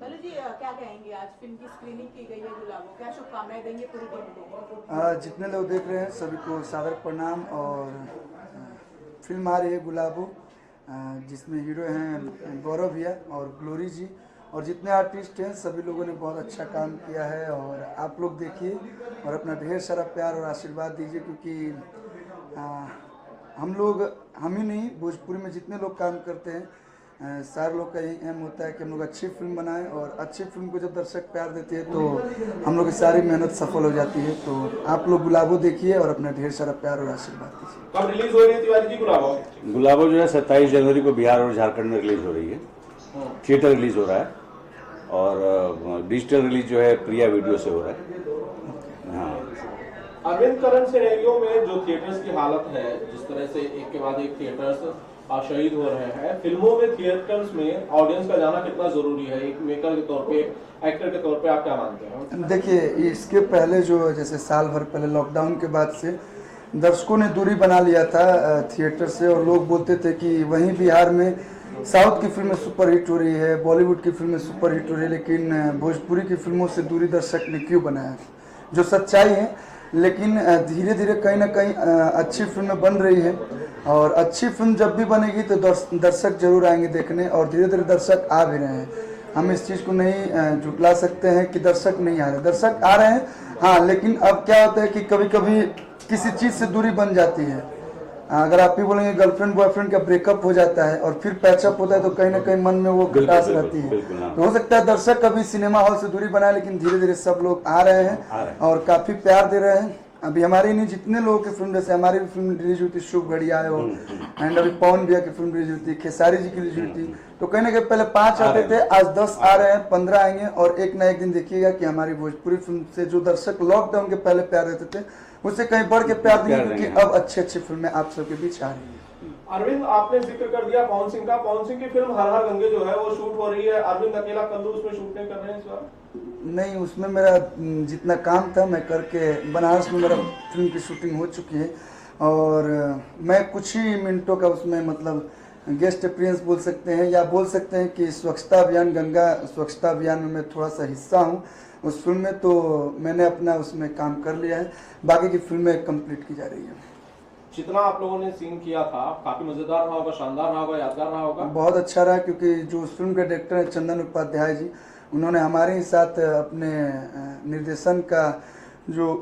कल्लू जी क्या कहेंगे, आज फिल्म की स्क्रीनिंग की गई है गुलाबो, क्या शुभकामनाएं देंगे पूरी टीम को? जितने लोग देख रहे हैं सभी को सादर प्रणाम। और फिल्म आ रही है गुलाबो, जिसमें हीरो हैं गौरव भैया और ग्लोरी जी और जितने आर्टिस्ट हैं सभी लोगों ने बहुत अच्छा काम किया है। और आप लोग देखिए और अपना ढेर सारा प्यार और आशीर्वाद दीजिए, क्योंकि हम ही नहीं, भोजपुरी में जितने लोग काम करते हैं सारे लोग का यही एम होता है कि हम लोग अच्छी फिल्म बनाएं, और अच्छी फिल्म को जब दर्शक प्यार देते हैं तो हम लोग की सारी मेहनत सफल हो जाती है। तो आप लोग गुलाबो देखिए और अपना ढेर सारा प्यार और आशीर्वाद दीजिए। कब रिलीज हो रही है तिवारी जी गुलाबो? गुलाबो जो है 27 जनवरी को बिहार और झारखंड में रिलीज हो रही है। थिएटर रिलीज हो रहा है और डिजिटल रिलीज जो है प्रिया वीडियो से हो रहा है। हाँ, अरविंद करंट सिनेरियो में जो थिएटर्स की हालत है, जिस तरह से एक के बाद एक थिएटर्स शहीद हो रहे हैं, फिल्मों में थिएटर्स में ऑडियंस का जाना कितना जरूरी है? एक मेकर के तौर पे, एक्टर के तौर पे आप क्या मानते हैं? देखिए, इसके पहले जो जैसे साल भर पहले लॉकडाउन के बाद से दर्शकों ने दूरी बना लिया था थिएटर से, और लोग बोलते थे कि वहीं बिहार में साउथ की फिल्में सुपरहिट हो रही है, बॉलीवुड की फिल्में सुपरहिट हो रही है, लेकिन भोजपुरी की फिल्मों से दूरी दर्शक ने क्यों बनाया, जो सच्चाई है। लेकिन धीरे धीरे कहीं ना कहीं अच्छी फिल्में बन रही है, और अच्छी फिल्म जब भी बनेगी तो दर्शक जरूर आएंगे देखने, और धीरे धीरे दर्शक आ भी रहे हैं। हम इस चीज़ को नहीं झुटला सकते हैं कि दर्शक नहीं आ रहे, दर्शक आ रहे हैं। हाँ, लेकिन अब क्या होता है कि कभी कभी किसी चीज़ से दूरी बन जाती है। अगर आप ही बोलेंगे गर्लफ्रेंड बॉयफ्रेंड का ब्रेकअप हो जाता है और फिर पैचअप होता है, तो कहीं ना कहीं मन में वो खटास रहती है। तो हो सकता है दर्शक कभी सिनेमा हॉल से दूरी बनाए, लेकिन धीरे धीरे सब लोग आ रहे हैं और काफ़ी प्यार दे रहे हैं। अभी हमारी नहीं, जितने लोगों की फिल्म, जैसे हमारी भी फिल्म रिलीज हुई थी शुभ घड़ी आए हो, एंड अभी पवन भैया की फिल्म रिलीज हुई थी, खेसारी जी की रिलीज हुई थी, तो कहीं ना कहीं पहले 5 आते थे, आज 10 आ रहे हैं, 15 आएंगे, और एक ना एक दिन देखिएगा कि हमारी भोजपुरी फिल्म से जो दर्शक लॉकडाउन के पहले प्यार देते थे उससे कहीं बढ़ के प्यार देंगे, क्योंकि अब अच्छी अच्छी फिल्में आप सबके बीच आ रही है। अरविंद, आपने जिक्र कर दिया पवन सिंह का। पवन सिंह की फिल्म हर हर गंगे जो है वो शूट हो रही है, अरविंद अकेला कल्लू उसमें शूट नहीं कर रहे हैं इस बार? नहीं, उसमें मेरा जितना काम था मैं करके, बनारस में मेरा फिल्म की शूटिंग हो चुकी है, और मैं कुछ ही मिनटों का उसमें मतलब गेस्ट अपीयरेंस बोल सकते हैं, या बोल सकते हैं कि स्वच्छता अभियान, गंगा स्वच्छता अभियान में मैं थोड़ा सा हिस्सा हूँ उस फिल्म में, तो मैंने अपना उसमें काम कर लिया है, बाकी की फिल्में कंप्लीट की जा रही है। जितना आप लोगों ने सीन किया था काफी मजेदार रहा होगा, शानदार रहा होगा, यादगार रहा होगा? बहुत अच्छा रहा, क्योंकि जो उस फिल्म के डायरेक्टर हैं चंदन उपाध्याय जी, उन्होंने हमारे ही साथ अपने निर्देशन का जो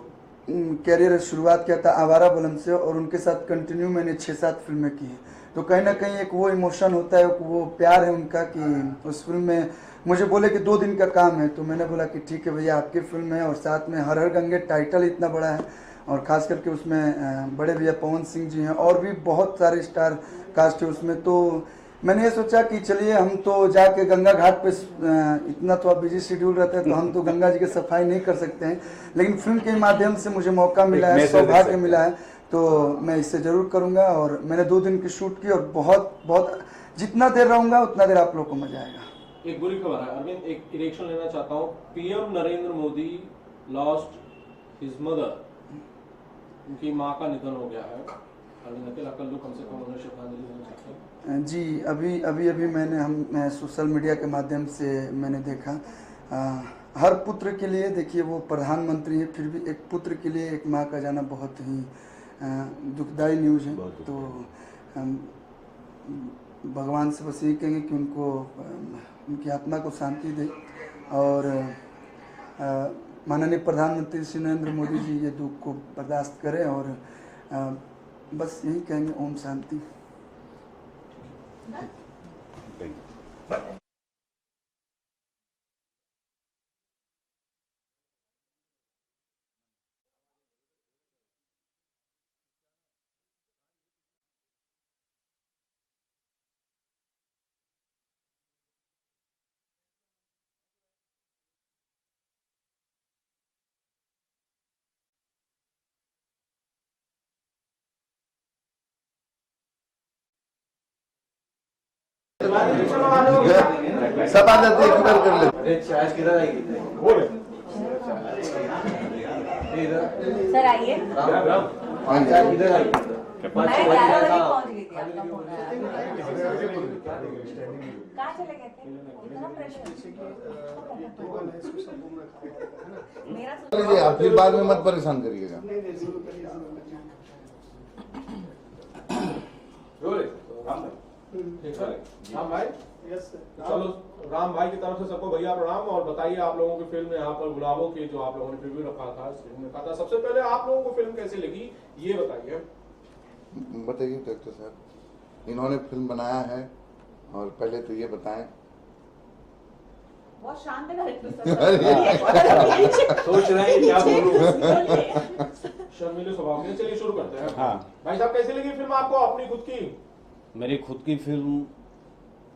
कैरियर शुरुआत किया था आवारा बलम से, और उनके साथ कंटिन्यू मैंने 6-7 फिल्में की हैं। तो कहीं ना कहीं एक वो इमोशन होता है, वो प्यार है उनका, कि उस फिल्म में मुझे बोले कि 2 दिन का काम है, तो मैंने बोला कि ठीक है भैया, आपकी फिल्म है, और साथ में हर हर गंगे टाइटल इतना बड़ा है, और ख़ास करके उसमें बड़े भैया पवन सिंह जी हैं, और भी बहुत सारे स्टार कास्ट है उसमें। तो मैंने ये सोचा कि चलिए हम तो जाके गंगा घाट पे, इतना तो बिजी शेड्यूल रहता है तो हम तो गंगा जी की सफाई नहीं कर सकते हैं, लेकिन फिल्म के माध्यम से मुझे मौका मिला है, सौभाग्य मिला है, तो मैं इसे ज़रूर करूँगा। और मैंने 2 दिन की शूट की, और बहुत जितना देर रहूँगा उतना देर आप लोग को मजा आएगा। एक बुरी खबर है अरविंद, एक इरेक्शन लेना चाहता हूँ। PM Narendra Modi lost his mother, उनकी माँ का निधन हो गया है। अरविंद अकेला कल्लू कम से कम उन्हें श्रद्धांजलि देना चाहते हैं? जी, अभी मैंने सोशल मीडिया के माध्यम से मैंने देखा, हर पुत्र के लिए, देखिए वो प्रधानमंत्री है, फिर भी एक पुत्र के लिए एक माँ का जाना बहुत ही दुखदाई न्यूज़ है। तो भगवान से बस यही कहेंगे कि उनको, उनकी आत्मा को शांति दे, और माननीय प्रधानमंत्री श्री नरेंद्र मोदी जी ये दुख को बर्दाश्त करें, और बस यही कहेंगे, ओम शांति। सब आ जाते हैं, किधर कर ले। सर आइए, मैं 11 बजे पहुंच गई थी, आपका फोन आया। कहाँ चले गए थे? इतना प्रेशर। मेरा लीजिए आप, फिर बाद में मत परेशान करिएगा। राम भाई, चलो राम भाई की तरफ से सबको भैया प्रणाम। और बताइए आप लोगों की फिल्म यहाँ पर गुलाबों की जो आप लोगों ने प्रीव्यू रखा था, स्क्रीन में रखा था, सबसे पहले आप लोगों को फिल्म कैसी लगी ये बताइए। बताइए डायरेक्टर साहब, इन्होंने फिल्म बनाया है और पहले तो ये बताएं। बहुत शांत है डायरेक्टर सोच रहे हैं क्या बोलूं। शर्मीले स्वभाव में। चलिए शुरू करते हैं। हाँ। भाई साहब कैसी लगी फिल्म आपको अपनी खुद की? मेरी खुद की फिल्म,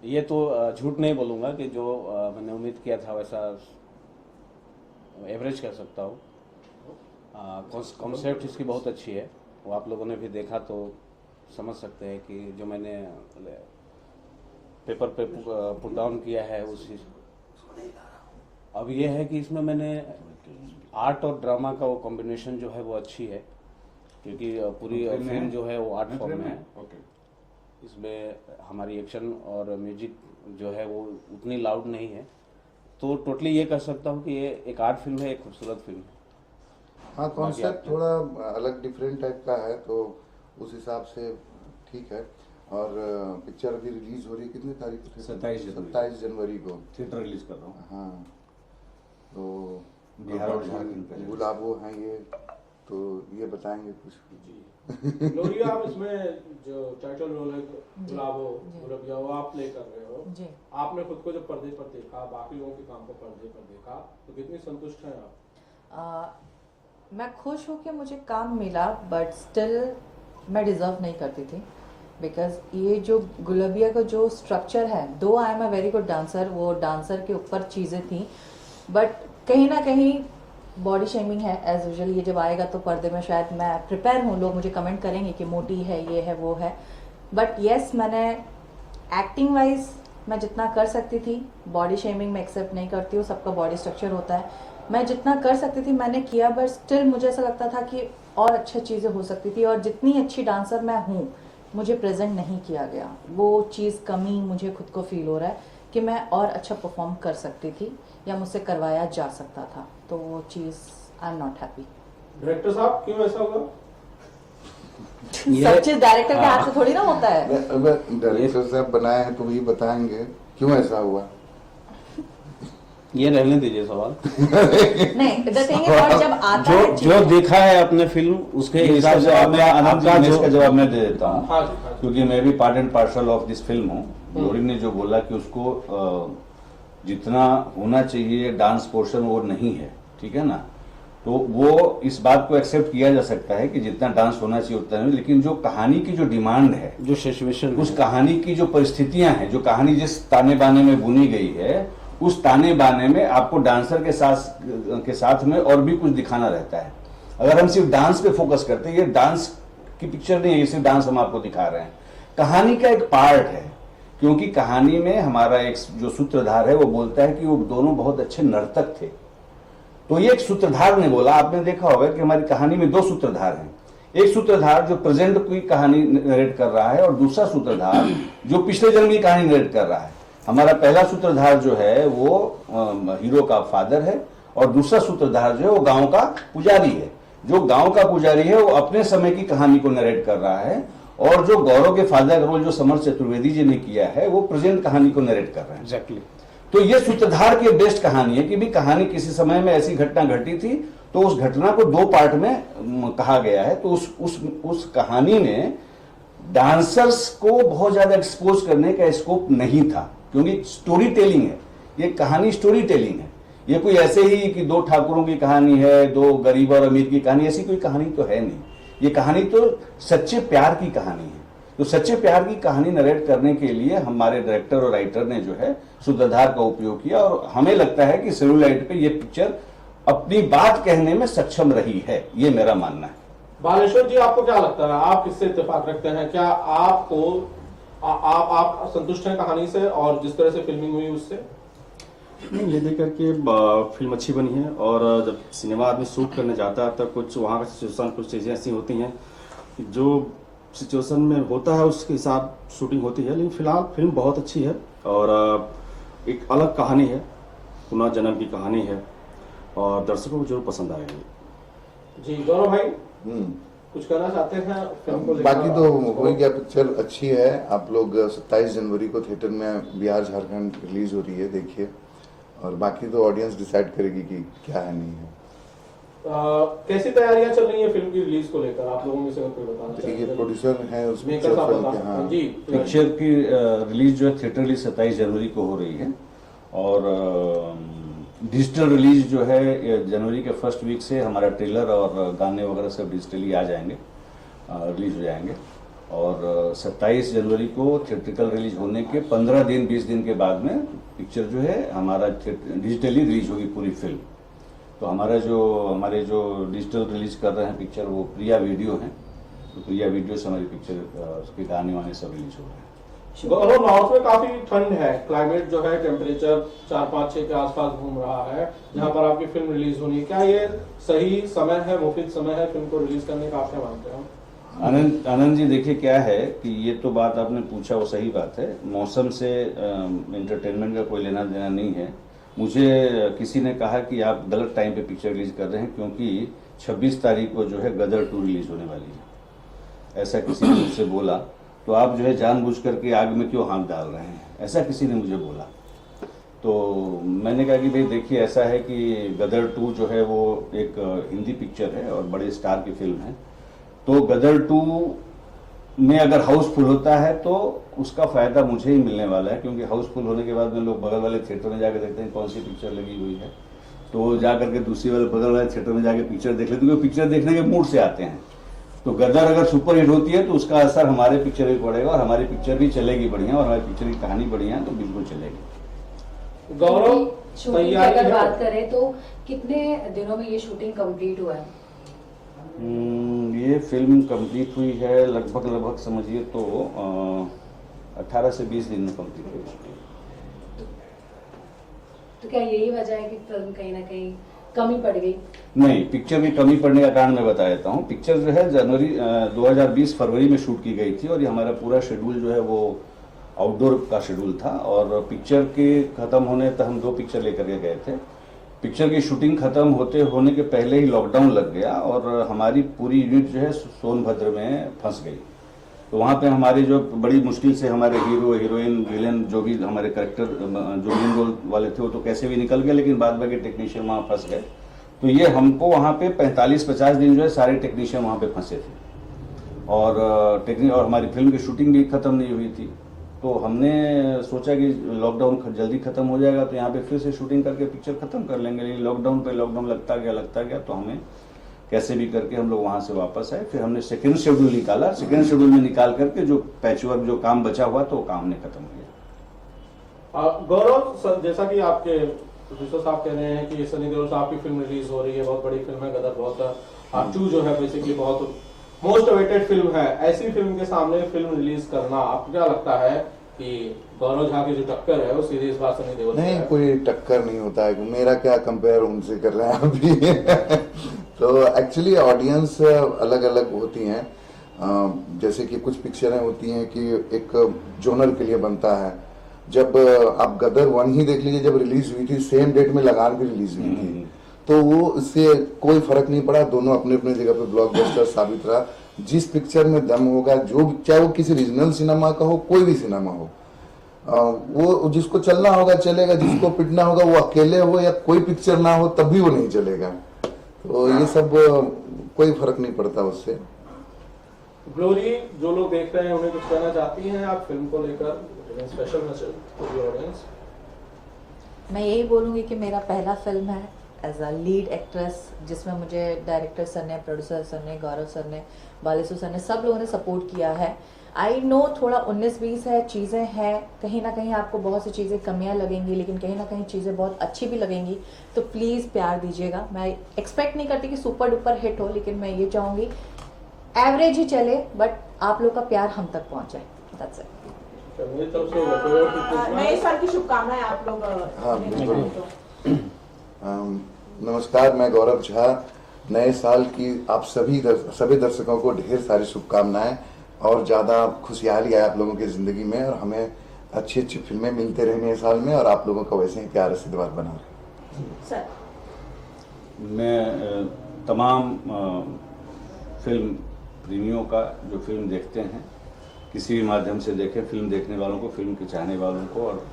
ये तो झूठ नहीं बोलूँगा कि जो मैंने उम्मीद किया था वैसा एवरेज कर सकता हूँ। कॉन्सेप्ट इसकी बहुत अच्छी है, वो आप लोगों ने भी देखा तो समझ सकते हैं कि जो मैंने पेपर पे पुट डाउन किया है उसी। अब ये है कि इसमें मैंने आर्ट और ड्रामा का वो कॉम्बिनेशन जो है वो अच्छी है, क्योंकि पूरी फिल्म जो है वो आर्ट फॉर्म में है। इसमें हमारी एक्शन और म्यूजिक जो है वो उतनी लाउड नहीं है, तो टोटली ये कह सकता हूँ कि ये एक आर्ट फिल्म है, एक खूबसूरत फिल्म है। हाँ, कॉन्सेप्ट थोड़ा अलग डिफरेंट टाइप का है तो उस हिसाब से ठीक है। और पिक्चर अभी रिलीज हो रही है, कितनी तारीख को? 27 जनवरी को थिएटर रिलीज कर रहा हूँ। हाँ, तो बिहार और झारखंड पे गुलाबो हैं ये, तो ये बताएंगे कुछ। लोरिया, आप इसमें जो टाइटल रोल है गुलाबो गुलाबिया वो आप प्ले कर रहे हो जी। आपने खुद को जब पर्दे पर देखा, बाकी लोगों के काम को पर्दे पर देखा, तो कितनी संतुष्ट हैं आप? मैं खुश हूँ कि मुझे काम मिला, बट स्टिल मैं डिज़र्व नहीं करती थी। बिकॉज ये जो गुलाबिया का जो स्ट्रक्चर है, दो I am a very good dancer, वो डांसर के ऊपर चीज़ें थी, बट कहीं ना कहीं बॉडी शेमिंग है एज यूजुअल। ये जब आएगा तो पर्दे में शायद मैं प्रिपेयर हूँ, लोग मुझे कमेंट करेंगे कि मोटी है, ये है, वो है। बट येस, मैंने एक्टिंग वाइज मैं जितना कर सकती थी, बॉडी शेमिंग मैं एक्सेप्ट नहीं करती हूँ, सबका बॉडी स्ट्रक्चर होता है, मैं जितना कर सकती थी मैंने किया। बट स्टिल मुझे ऐसा लगता था कि और अच्छी चीज़ें हो सकती थी, और जितनी अच्छी डांसर मैं हूँ मुझे प्रेजेंट नहीं किया गया। वो चीज़ कमी मुझे खुद को फील हो रहा है कि मैं और अच्छा परफॉर्म कर सकती थी या मुझसे करवाया जा सकता था, तो वो चीज़ I am not happy. Director साहब क्यों ऐसा होगा? सब चीज़ डायरेक्टर के हाथ से थोड़ी ना होता है। डायरेक्टर साहब बनाए हैं तो वही बताएंगे क्यों ऐसा हुआ। ये रहने दीजिए सवाल। नहीं, द थिंग इज, और जब आता है जो देखा है अपने फिल्म उसके हिसाब से इसका जवाब मैं दे देता हूँ, हाँ जी, हाँ जी। क्योंकि मैं भी part and parcel of this film हूँ। लोरी ने जो बोला कि उसको जितना होना चाहिए डांस पोर्शन वो नहीं है, ठीक है ना, तो वो इस बात को एक्सेप्ट किया जा सकता है कि जितना डांस होना चाहिए उतना नहीं, लेकिन जो कहानी की जो डिमांड है, जो सिचुएशन, उस कहानी की जो परिस्थितियां हैं, जो कहानी जिस ताने बाने में बुनी गई है, उस ताने बाने में आपको डांसर के साथ में और भी कुछ दिखाना रहता है। अगर हम सिर्फ डांस पे फोकस करते हैं, ये डांस की पिक्चर नहीं है, ये सिर्फ डांस हम आपको दिखा रहे हैं, कहानी का एक पार्ट है। क्योंकि कहानी में हमारा एक जो सूत्रधार है वो बोलता है कि वो दोनों बहुत अच्छे नर्तक थे। तो ये एक सूत्रधार ने बोला, आपने देखा होगा कि हमारी कहानी में दो सूत्रधार हैं। एक सूत्रधार जो प्रेजेंट की कहानी नरेट कर रहा है, और दूसरा सूत्रधार जो पिछले जन्म की कहानी नरेट कर रहा है। हमारा पहला सूत्रधार जो है वो हीरो का फादर है, और दूसरा सूत्रधार जो है वो गांव का पुजारी है। जो गांव का पुजारी है वो अपने समय की कहानी को नरेट कर रहा है, और जो गौरव के फादर का रोल जो समर चतुर्वेदी जी ने किया है वो प्रेजेंट कहानी को नरेट कर रहे हैं। एग्जैक्टली। तो ये सूत्रधार की बेस्ट कहानी है कि भी कहानी किसी समय में ऐसी घटना घटी थी, तो उस घटना को दो पार्ट में कहा गया है। तो उस कहानी में डांसर्स को बहुत ज्यादा एक्सपोज करने का स्कोप नहीं था, क्योंकि स्टोरी टेलिंग है, ये कहानी स्टोरी टेलिंग है। ये कोई ऐसे ही कि दो ठाकुरों की कहानी है, दो गरीब और अमीर की कहानी, ऐसी कोई कहानी तो है नहीं। ये कहानी तो सच्चे प्यार की कहानी है। तो सच्चे प्यार की कहानी नरेट करने के लिए हमारे डायरेक्टर और राइटर ने जो है सूत्रधार का उपयोग किया, और हमें लगता है कि सेलुलाइट पे ये पिक्चर अपनी बात कहने में सक्षम रही है, ये मेरा मानना है। बालेश्वर जी, आपको क्या लगता है, आप किससे इत्तेफाक रखते हैं? क्या आपको आप संतुष्ट हैं कहानी से और जिस तरह से फिल्मिंग हुई उससे? नहीं, ये देख करके फिल्म अच्छी बनी है, और जब सिनेमा आदमी शूट करने जाता है तब कुछ वहाँ का सिचुएशन, कुछ चीज़ें ऐसी होती हैं जो सिचुएशन में होता है उसके हिसाब शूटिंग होती है। लेकिन फिलहाल फिल्म बहुत अच्छी है, और एक अलग कहानी है, पुनः जन्म की कहानी है और दर्शकों को जरूर पसंद आएगी। जी गौरव भाई कुछ कहना चाहते हैं फिल्म को लेकर? बाकी तो हो गया, पिक्चर अच्छी है। आप लोग 27 जनवरी को थिएटर में बिहार झारखंड रिलीज हो रही है, देखिए। और बाकी तो ऑडियंस डिसाइड करेगी कि क्या है नहीं है। कैसी तैयारियां चल रही है फिल्म की रिलीज को लेकर, आप लोगों में से कोई बताना देखिए, चाहिए? प्रोड्यूसर हैं उस मेकर पिक्चर साहब फिल्म के। बताना। हाँ जी पिक्चर की रिलीज जो है थिएटर रिलीज 27 जनवरी को हो रही है और डिजिटल रिलीज जो है जनवरी के फर्स्ट वीक से हमारा ट्रेलर और गाने वगैरह सब डिजिटली आ जाएंगे, रिलीज हो जाएंगे। और 27 जनवरी को थिएट्रिकल रिलीज होने के 15 दिन 20 दिन के बाद में पिक्चर जो है हमारा डिजिटली रिलीज होगी पूरी फिल्म। तो हमारे जो डिजिटल रिलीज कर रहे हैं पिक्चर वो प्रिया वीडियो है, तो प्रिया वीडियो से हमारी पिक्चर उसके गाने वाने सब रिलीज हो रहे हैं। गौरव, नॉर्थ में काफी ठंड है, क्लाइमेट जो है टेम्परेचर 4-5-6 के आसपास घूम रहा है, जहां पर आपकी फिल्म रिलीज होनी है, क्या ये सही समय है, मुफीद समय है फिल्म को रिलीज करने का, आप क्या मानते हैं? आनंद जी, देखिए क्या है कि ये तो बात आपने पूछा वो सही बात है, मौसम से एंटरटेनमेंट का कोई लेना देना नहीं है। मुझे किसी ने कहा कि आप गलत टाइम पे पिक्चर रिलीज कर रहे हैं क्योंकि 26 तारीख को जो है गदर 2 रिलीज होने वाली है, ऐसा किसी ने मुझसे बोला। तो आप जो है जानबूझ करके आग में क्यों हाथ डाल रहे हैं, ऐसा किसी ने मुझे बोला। तो मैंने कहा कि भाई देखिए ऐसा है कि गदर 2 जो है वो एक हिंदी पिक्चर है और बड़े स्टार की फिल्म है, तो गदर 2 में अगर हाउसफुल होता है तो उसका फायदा मुझे ही मिलने वाला है, क्योंकि हाउसफुल होने के बाद में लोग बगल वाले थिएटर में जाकर देखते हैं कौन सी पिक्चर लगी हुई है, तो वो जा करके दूसरी वाले बगल वाले थिएटर में जाके पिक्चर देख लेते हैं, क्योंकि पिक्चर देखने के मूड से आते हैं। तो गदर अगर सुपर हिट होती है तो उसका असर हमारे पिक्चर भी पड़ेगा और हमारी पिक्चर भी चलेगी बढ़िया, और हमारी पिक्चर की कहानी बढ़िया है तो बिल्कुल चलेगी। गौरव, शूटिंग की अगर बात करें तो कितने दिनों में ये शूटिंग कंप्लीट हुआ है? ये फिल्म कंप्लीट हुई है लगभग समझिए तो 18 से 20 दिन में कंप्लीट हुई। तो क्या यही वजह है कि फिल्म कहीं ना कहीं कमी पड़ गई? नहीं, पिक्चर में कमी पड़ने का कारण मैं बता देता हूँ। पिक्चर जो है जनवरी 2020 फरवरी में शूट की गई थी और ये हमारा पूरा शेड्यूल जो है वो आउटडोर का शेड्यूल था, और पिक्चर के खत्म होने तक हम 2 पिक्चर लेकर के गए थे। पिक्चर की शूटिंग खत्म होने के पहले ही लॉकडाउन लग गया और हमारी पूरी यूनिट जो है सोनभद्र में फंस गई। तो वहाँ पे हमारे जो बड़ी मुश्किल से हमारे हीरो हीरोइन विलेन जो भी हमारे कैरेक्टर जो मेन रोल वाले थे वो तो कैसे भी निकल गए, लेकिन बाद बाकी टेक्नीशियन वहाँ फंस गए। तो ये हमको वहाँ पे 45-50 दिन जो है सारे टेक्नीशियन वहाँ पे फंसे थे और हमारी फिल्म की शूटिंग भी खत्म नहीं हुई थी। तो हमने सोचा कि लॉकडाउन जल्दी खत्म हो जाएगा तो यहाँ पे फिर से शूटिंग करके पिक्चर खत्म कर लेंगे, लेकिन लॉकडाउन लगता गया तो हमें कैसे भी करके हम लोग वहाँ से वापस आए। फिर हमने सेकेंड शेड्यूल निकाला, सेकेंड शेड्यूल में निकाल करके जो पैचवर्क जो काम बचा हुआ तो वो काम ने खत्म किया। गौरव, जैसा कि आपके प्रोड्यूसर साहब कह रहे हैं कि सनी देओल साहब की फिल्म रिलीज हो रही है, बहुत बड़ी फिल्म है गदर, बहुत टू जो है बेसिकली बहुत मोस्ट अवेटेड फिल्म है, ऐसी फिल्म के सामने फिल्म रिलीज करना, आपको क्या लगता है कि गौरव झा की जो टक्कर है वो सीधे इस बार सनी देओल? नहीं, कोई टक्कर नहीं होता है, मेरा क्या कंपेयर उनसे कर रहे हैं अभी। तो एक्चुअली ऑडियंस अलग अलग होती हैं, जैसे कि कुछ पिक्चरें होती हैं कि एक जोनर के लिए बनता है। जब आप गदर 1 ही देख लीजिए, जब रिलीज हुई थी सेम डेट में लगान भी रिलीज हुई थी, तो वो इससे कोई फर्क नहीं पड़ा, दोनों अपने अपने जगह पे ब्लॉकबस्टर साबित रहा। जिस पिक्चर में दम होगा, जो चाहे वो किसी रीजनल सिनेमा का हो, कोई भी सिनेमा हो, वो जिसको चलना होगा चलेगा, जिसको पिटना होगा वो अकेले हो या कोई पिक्चर ना हो तब भी वो नहीं चलेगा। तो ये सब कोई फर्क नहीं पड़ता उससे। ग्लोरी, जो लोग देख रहे हैं उन्हें कुछ कहना चाहती हैं आप फिल्म को लेकर, special message to the audience? मैं यही बोलूँगी कि मेरा पहला फिल्म है एज अ लीड एक्ट्रेस, जिसमें मुझे डायरेक्टर सर ने, प्रोड्यूसर सर ने, गौरव सर ने, बालेसु सर ने, सब लोगों ने सपोर्ट किया है। आई नो थोड़ा 19-20 है, चीज़ें हैं, कहीं ना कहीं आपको बहुत सी चीज़ें कमियां लगेंगी, लेकिन कहीं ना कहीं चीज़ें बहुत अच्छी भी लगेंगी। तो प्लीज़ प्यार दीजिएगा। मैं एक्सपेक्ट नहीं करती कि सुपर डुपर हिट हो, लेकिन मैं ये चाहूँगी एवरेज ही चले, बट आप लोग का प्यार हम तक पहुँचे। That's it. नए साल की शुभकामनाएं आप लोग। हाँ बिल्कुल। नमस्कार, मैं गौरव झा। नए साल की आप सभी दर्शकों को ढेर सारी शुभकामनाएं और ज़्यादा खुशहाली आए आप लोगों की ज़िंदगी में, और हमें अच्छी अच्छी फिल्में मिलते रहने हैं साल में, और आप लोगों का वैसे ही प्यार आशीर्वाद बना रहे। सर मैं तमाम फिल्म प्रेमियों का जो फिल्म देखते हैं किसी भी माध्यम से देखें, फिल्म देखने वालों को, फिल्म के चाहने वालों को और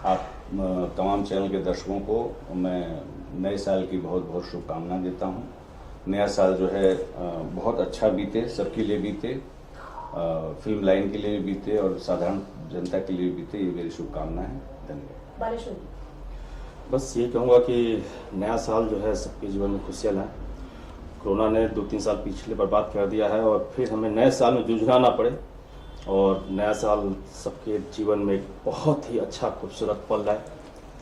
आप तमाम चैनल के दर्शकों को मैं नए साल की बहुत बहुत शुभकामनाएं देता हूं। नया साल जो है बहुत अच्छा बीते, सबके लिए बीते, फिल्म लाइन के लिए भी बीते और साधारण जनता के लिए बीते, ये मेरी शुभकामनाएं हैं। धन्यवाद। बालेश्वर जी। बस ये कहूँगा कि नया साल जो है सबके जीवन में खुशियाँ लाए। कोरोना ने 2-3 साल पिछले बर्बाद कर दिया है और फिर हमें नए साल में जूझना ना पड़े, और नया साल सबके जीवन में एक बहुत ही अच्छा खूबसूरत पल लाए।